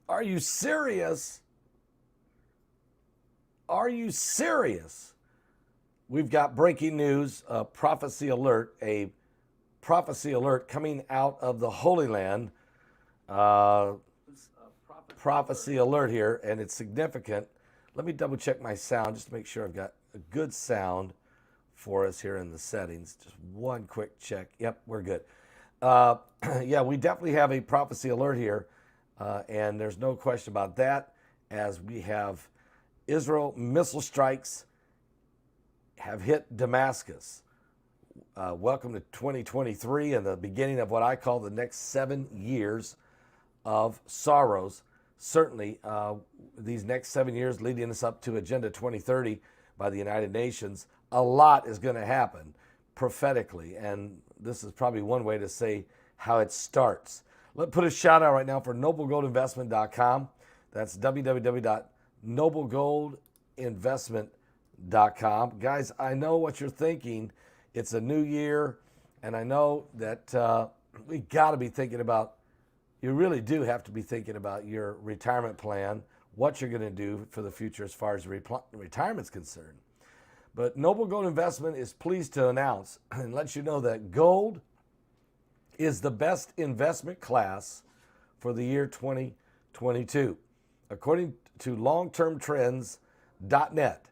Are you serious? Are you serious? We've got breaking news, a prophecy alert coming out of the Holy Land. Prophecy alert here, and it's significant. Let me double check my sound just to make sure I've got a good sound for us here in the settings. Just one quick check. Yep, we're good. Yeah, we definitely have a prophecy alert here, and there's no question about that, as we have Israel missile strikes have hit Damascus. Welcome to 2023 and the beginning of what I call the next 7 years of sorrows. Certainly, these next 7 years leading us up to Agenda 2030 by the United Nations, a lot is going to happen prophetically, and this is probably one way to say how it starts. Let's put a shout out right now for noblegoldinvestment.com. That's www.noblegoldinvestment.com. Guys, I know what you're thinking. It's a new year, and I know that we got to be thinking about, you really do have to be thinking about your retirement plan, what you're going to do for the future as far as retirement's concerned. But Noble Gold Investment is pleased to announce and let you know that gold is the best investment class for the year 2022. According to longtermtrends.net,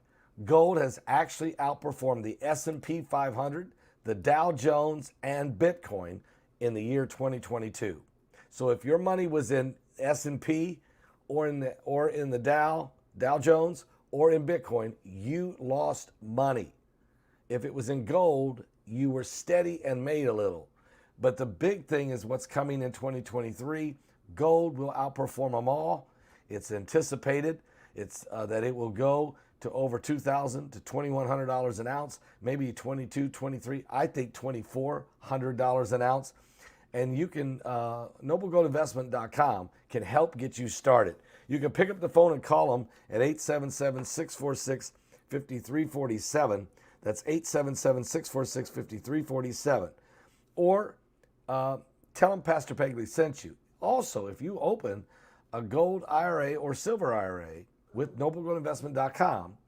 gold has actually outperformed the S&P 500, the Dow Jones, and Bitcoin in the year 2022. So if your money was in S&P or in the Dow Jones or in Bitcoin, you lost money. If it was in gold, you were steady and made a little. But the big thing is what's coming in 2023. Gold will outperform them all. It's anticipated that it will go to over $2,000 to $2,100 an ounce, maybe $2,200, $2,300, I think $2,400 an ounce. And you can, noblegoldinvestment.com can help get you started. You can pick up the phone and call them at 877-646-5347. That's 877-646-5347. Or tell them Pastor Begley sent you. Also, if you open a gold IRA or silver IRA with noblegoldinvestment.com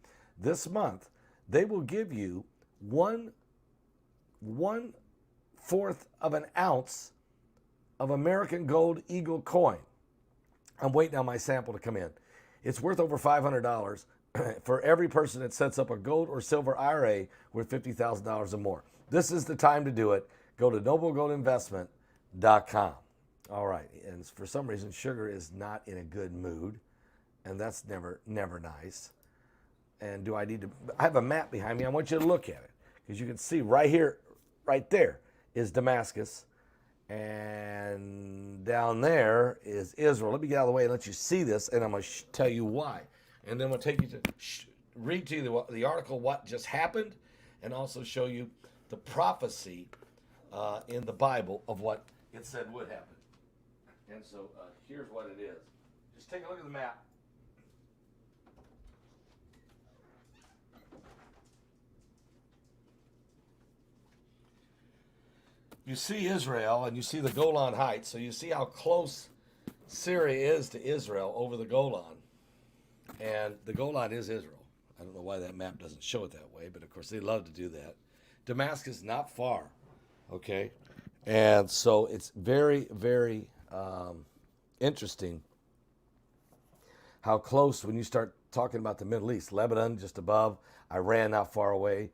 this month, they will give you one fourth of an ounce of American Gold Eagle coin. I'm waiting on my sample to come in. It's worth over $500 for every person that sets up a gold or silver IRA with $50,000 or more. This is the time to do it. Go to noblegoldinvestment.com. All right, and for some reason, Sugar is not in a good mood, and that's never nice. And do I need to? I have a map behind me. I want you to look at it, because you can see right here, right there is Damascus, and down there is Israel. Let me get out of the way and let you see this, and I'm going to tell you why. And then we'll take you to read to you the article, what just happened, and also show you the prophecy in the Bible of what it said would happen. And so here's what it is. Just take a look at the map. You see Israel and you see the Golan Heights, so you see how close Syria is to Israel over the Golan. And the Golan is Israel. I don't know why that map doesn't show it that way, but of course they love to do that. Damascus, not far, okay? And so it's very, very interesting how close, when you start talking about the Middle East, Lebanon just above, Iran not far away.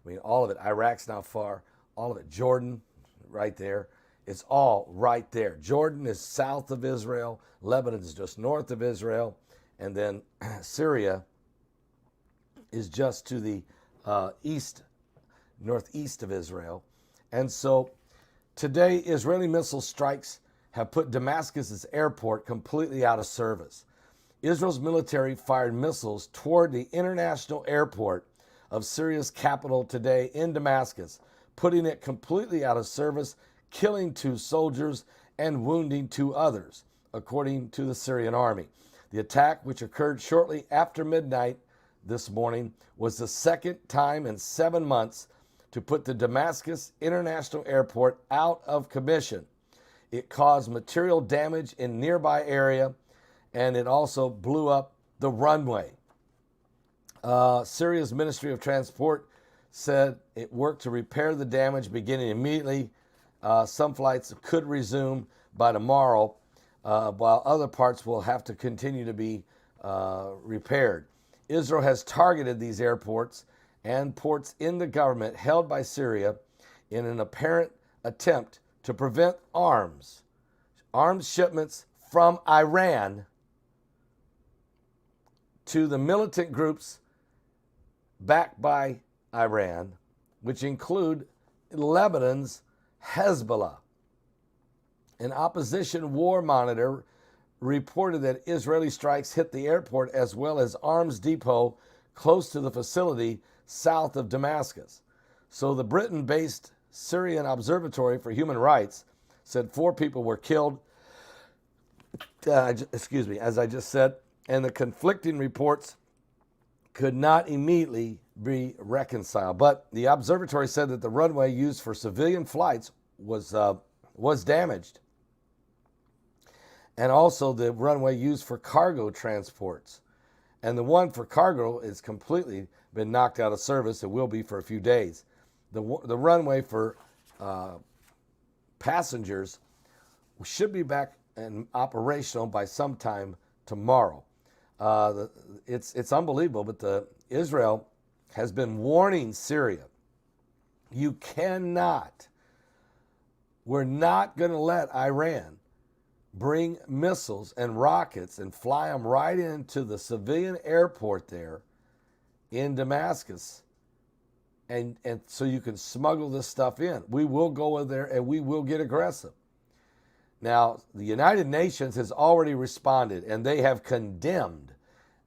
I mean, all of it. Iraq's not far. All of it. Jordan, right there. It's all right there. Jordan is south of Israel. Lebanon is just north of Israel. And then Syria is just to the northeast of Israel. And so today, Israeli missile strikes have put Damascus's airport completely out of service. Israel's military fired missiles toward the international airport of Syria's capital today in Damascus, putting it completely out of service, killing 2 soldiers and wounding 2 others, according to the Syrian army. The attack, which occurred shortly after midnight this morning, was the second time in 7 months to put the Damascus International Airport out of commission. It caused material damage in nearby area and it also blew up the runway. Syria's Ministry of Transport said it worked to repair the damage beginning immediately. Some flights could resume by tomorrow, while other parts will have to continue to be repaired. Israel has targeted these airports and ports in the government held by Syria in an apparent attempt to prevent arms shipments from Iran to the militant groups backed by Iran, which include Lebanon's Hezbollah. An opposition war monitor reported that Israeli strikes hit the airport as well as arms depot close to the facility south of Damascus. So the Britain-based Syrian Observatory for Human Rights said 4 people were killed, as I just said, and the conflicting reports could not immediately be reconciled. But the observatory said that the runway used for civilian flights was damaged, and also the runway used for cargo transports. And the one for cargo is completely been knocked out of service. It will be for a few days. The runway for passengers should be back and operational by sometime tomorrow. It's unbelievable, but Israel has been warning Syria, we're not going to let Iran bring missiles and rockets and fly them right into the civilian airport there in Damascus, and so you can smuggle this stuff in. We will go in there and we will get aggressive. Now, the United Nations has already responded, and they have condemned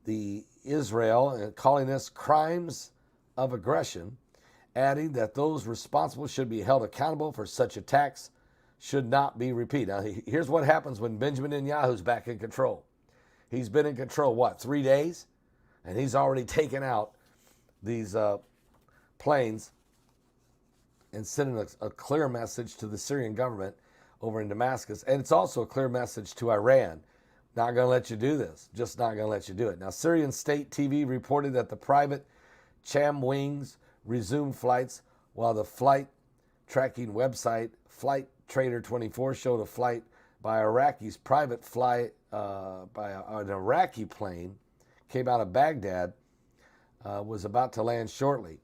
the Israel and calling this crimes of aggression, adding that those responsible should be held accountable for such attacks should not be repeated. Now, here's what happens when Benjamin Netanyahu's back in control. He's been in control, 3 days? And he's already taken out these planes and sending a clear message to the Syrian government over in Damascus. And it's also a clear message to Iran. Not going to let you do this. Just not going to let you do it. Now, Syrian state TV reported that the private Cham wings resumed flights, while the flight tracking website Flight Trader 24 showed a flight by Iraqi's private flight by an Iraqi plane came out of Baghdad, was about to land shortly,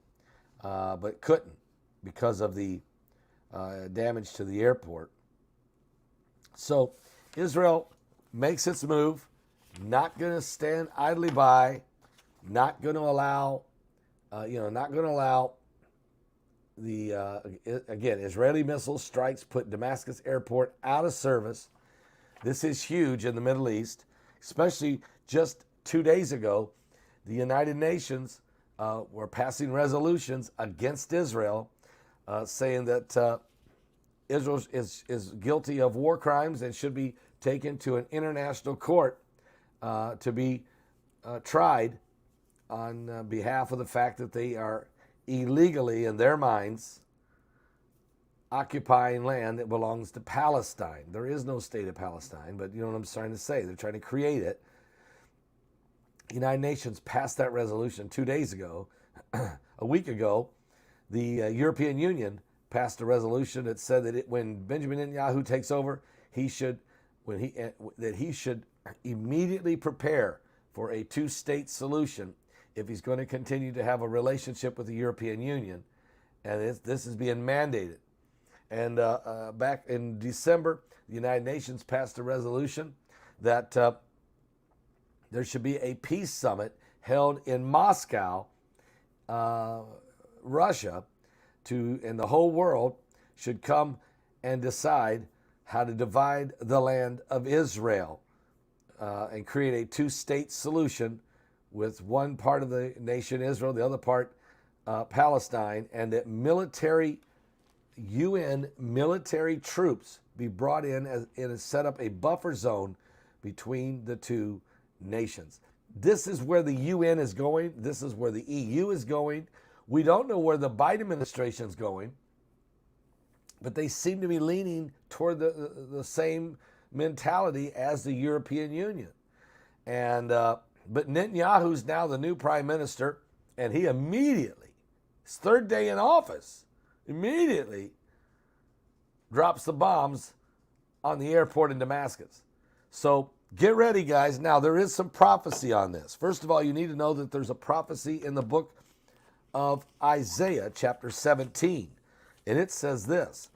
but couldn't because of the damage to the airport. So Israel makes its move, not going to stand idly by, not going to allow, again, Israeli missile strikes put Damascus airport out of service. This is huge in the Middle East, especially just 2 days ago, the United Nations were passing resolutions against Israel, saying that Israel is guilty of war crimes and should be taken to an international court to be tried on behalf of the fact that they are illegally, in their minds, occupying land that belongs to Palestine. There is no state of Palestine, but you know what I'm trying to say. They're trying to create it. The United Nations passed that resolution 2 days ago. A week ago, the European Union passed a resolution that said that when Benjamin Netanyahu takes over, he should immediately prepare for a 2-state solution if he's going to continue to have a relationship with the European Union. And this is being mandated. And back in December, the United Nations passed a resolution that there should be a peace summit held in Moscow, Russia, and the whole world should come and decide how to divide the land of Israel and create a 2-state solution with one part of the nation, Israel, the other part, Palestine, and that UN military troops be brought in and set up a buffer zone between the two nations. This is where the UN is going. This is where the EU is going. We don't know where the Biden administration is going, but they seem to be leaning toward the same mentality as the European Union. And but Netanyahu's now the new prime minister, and he immediately, his third day in office, immediately drops the bombs on the airport in Damascus. So get ready, guys. Now, there is some prophecy on this. First of all, you need to know that there's a prophecy in the book of Isaiah, chapter 17. And it says this: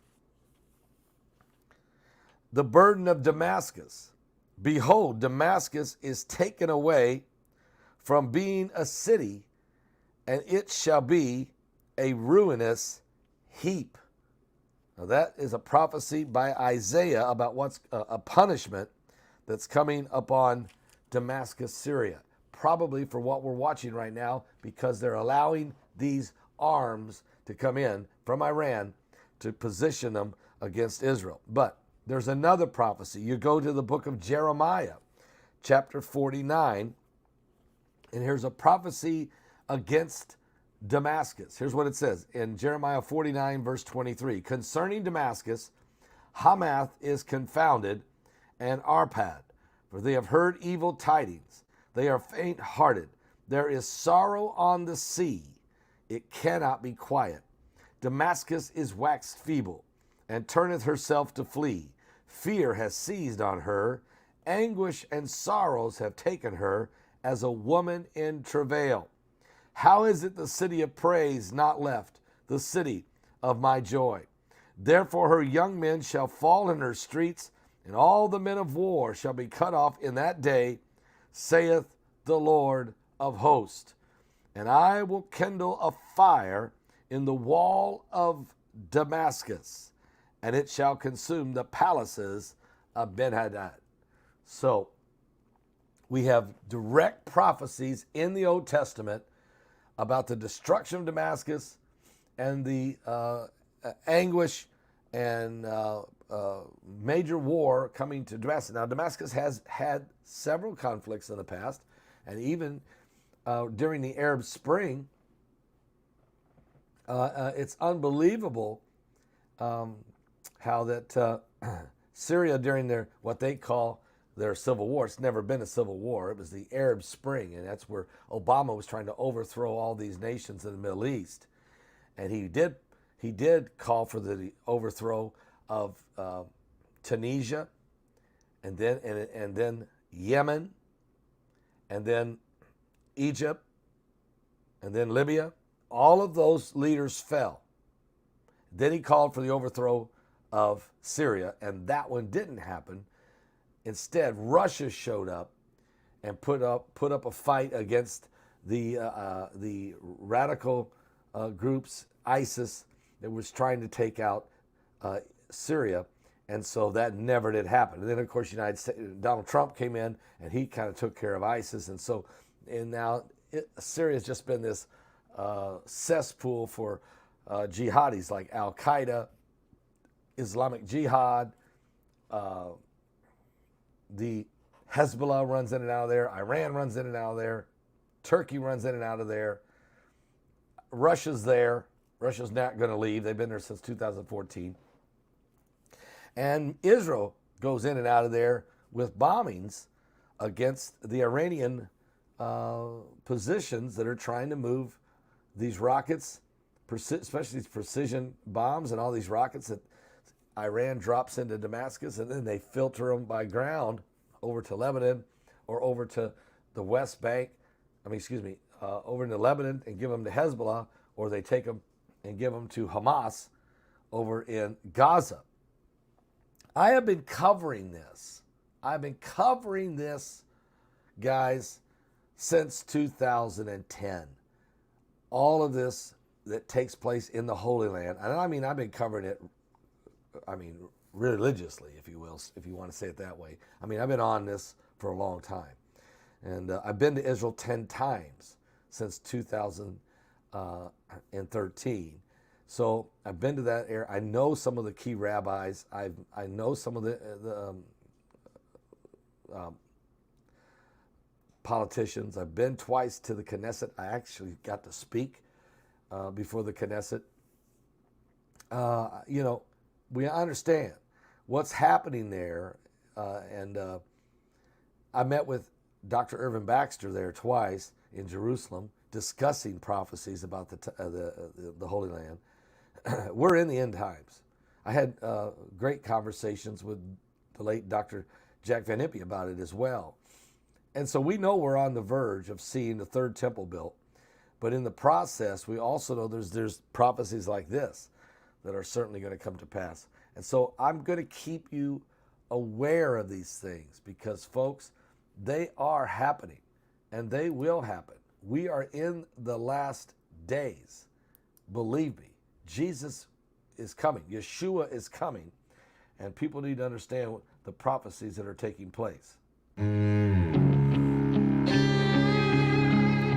the burden of Damascus. Behold, Damascus is taken away from being a city, and it shall be a ruinous heap. Now, that is a prophecy by Isaiah about what's a punishment that's coming upon Damascus, Syria. Probably for what we're watching right now, because they're allowing these arms to come in from Iran to position them against Israel. But there's another prophecy. You go to the book of Jeremiah, chapter 49, and here's a prophecy against Damascus. Here's what it says in Jeremiah 49, verse 23. Concerning Damascus, Hamath is confounded, and Arpad, for they have heard evil tidings. They are faint-hearted. There is sorrow on the sea. It cannot be quiet. Damascus is waxed feeble, and turneth herself to flee. Fear has seized on her. Anguish and sorrows have taken her as a woman in travail. How is it the city of praise not left, the city of my joy? Therefore her young men shall fall in her streets, and all the men of war shall be cut off in that day, saith the Lord of hosts. And I will kindle a fire in the wall of Damascus, and it shall consume the palaces of Ben-Hadad. So we have direct prophecies in the Old Testament about the destruction of Damascus and the anguish and major war coming to Damascus. Now, Damascus has had several conflicts in the past, and even during the Arab Spring, it's unbelievable how that Syria, during their what they call their civil war, it's never been a civil war. It was the Arab Spring, and that's where Obama was trying to overthrow all these nations in the Middle East, and he did call for the overthrow of Tunisia, and then Yemen, and then Egypt, and then Libya. All of those leaders fell. Then he called for the overthrow of Syria, and that one didn't happen. Instead, Russia showed up and put up a fight against the radical groups, ISIS, that was trying to take out Syria, and so that never did happen. And then, of course, United States, Donald Trump came in, and he kind of took care of ISIS, and now Syria has just been this cesspool for jihadis like Al Qaeda, Islamic Jihad. The Hezbollah runs in and out of there. Iran runs in and out of there. Turkey runs in and out of there. Russia's there. Russia's not going to leave. They've been there since 2014. And Israel goes in and out of there with bombings against the Iranian positions that are trying to move these rockets, especially these precision bombs and all these rockets that Iran drops into Damascus, and then they filter them by ground over to Lebanon or over to the West Bank. Over into Lebanon and give them to Hezbollah, or they take them and give them to Hamas over in Gaza. I have been covering this. Guys, since 2010. All of this that takes place in the Holy Land. And I've been covering it, religiously, if you will, if you want to say it that way. I've been on this for a long time. And I've been to Israel 10 times since 2013. So I've been to that area. I know some of the key rabbis. I know some of the politicians. I've been twice to the Knesset. I actually got to speak before the Knesset. We understand what's happening there. And I met with Dr. Irvin Baxter there twice in Jerusalem discussing prophecies about the Holy Land. We're in the end times. I had great conversations with the late Dr. Jack Van Impe about it as well. And so we know we're on the verge of seeing the third temple built. But in the process, we also know there's prophecies like this that are certainly going to come to pass. And so I'm going to keep you aware of these things because, folks, they are happening and they will happen. We are in the last days. Believe me, Jesus is coming. Yeshua is coming. And people need to understand the prophecies that are taking place.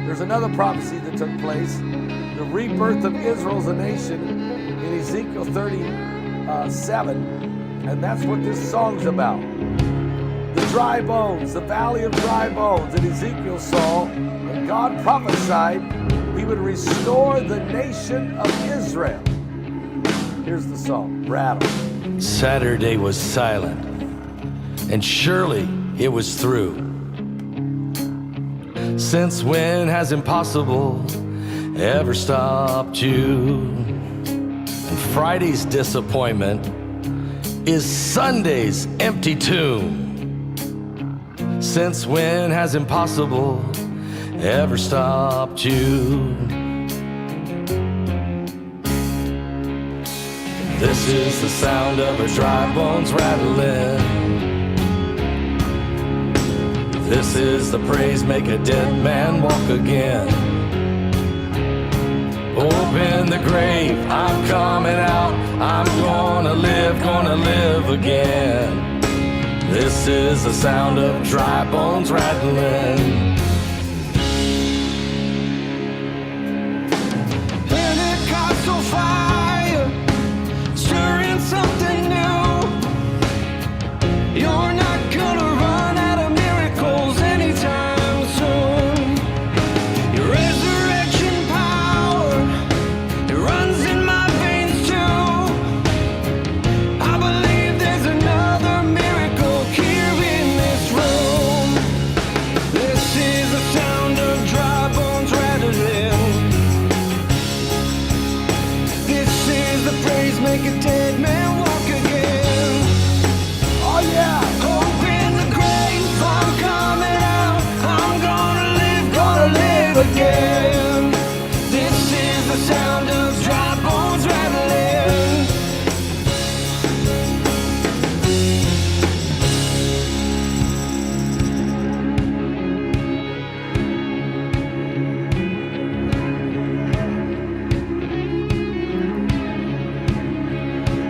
There's another prophecy that took place, the rebirth of Israel as a nation in Ezekiel 37, and that's what this song's about. The dry bones, the valley of dry bones that Ezekiel saw, and God prophesied he would restore the nation of Israel. Here's the song, Rattle. Saturday was silent, and surely it was through. Since when has impossible ever stopped you? And Friday's disappointment is Sunday's empty tomb. Since when has impossible ever stopped you? This is the sound of our dry bones rattling. This is the praise, make a dead man walk again. Open the grave, I'm coming out. I'm gonna live again. This is the sound of dry bones rattling. Pentecostal fire, stirring something new. You're not gonna run out of miracles anytime soon. Your resurrection power, it runs in my veins too. I believe there's another miracle here in this room. This is the sound of dry bones rattling. This is the praise, make a dead man walk again. Oh yeah! Open the grave, I'm coming out. I'm gonna live again. This is the sound of dry bones rattling.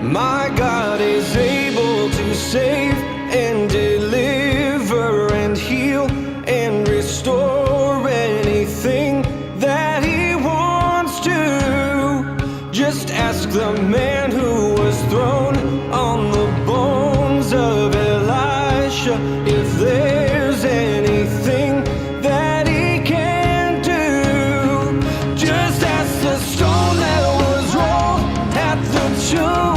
My God is able to save and deliver and heal and restore anything that he wants to. Just ask the man who was thrown on the bones of Elisha if there's anything that he can do. Just ask the stone that was rolled at the tomb.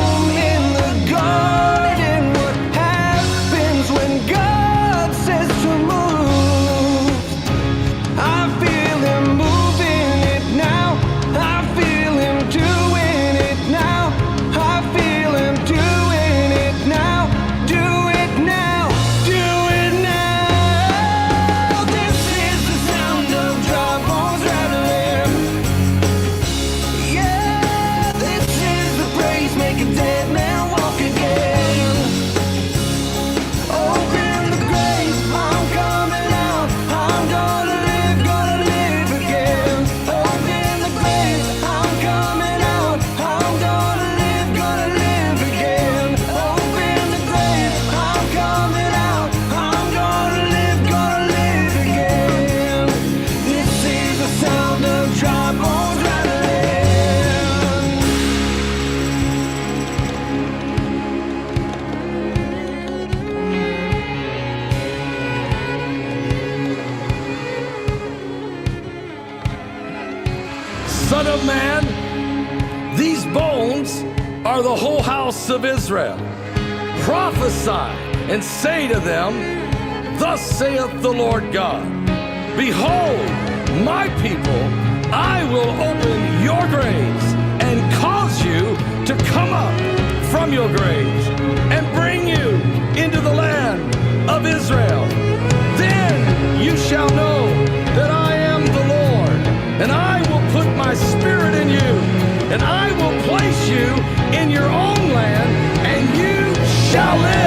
Son of man, these bones are the whole house of Israel. Prophesy and say to them, Thus saith the Lord God, behold, my people, I will open your graves and cause you to come up from your graves and bring you into the land of Israel. Then you shall know that I am the Lord, and I will put my spirit in you, and I will place you in your own land, and you shall live.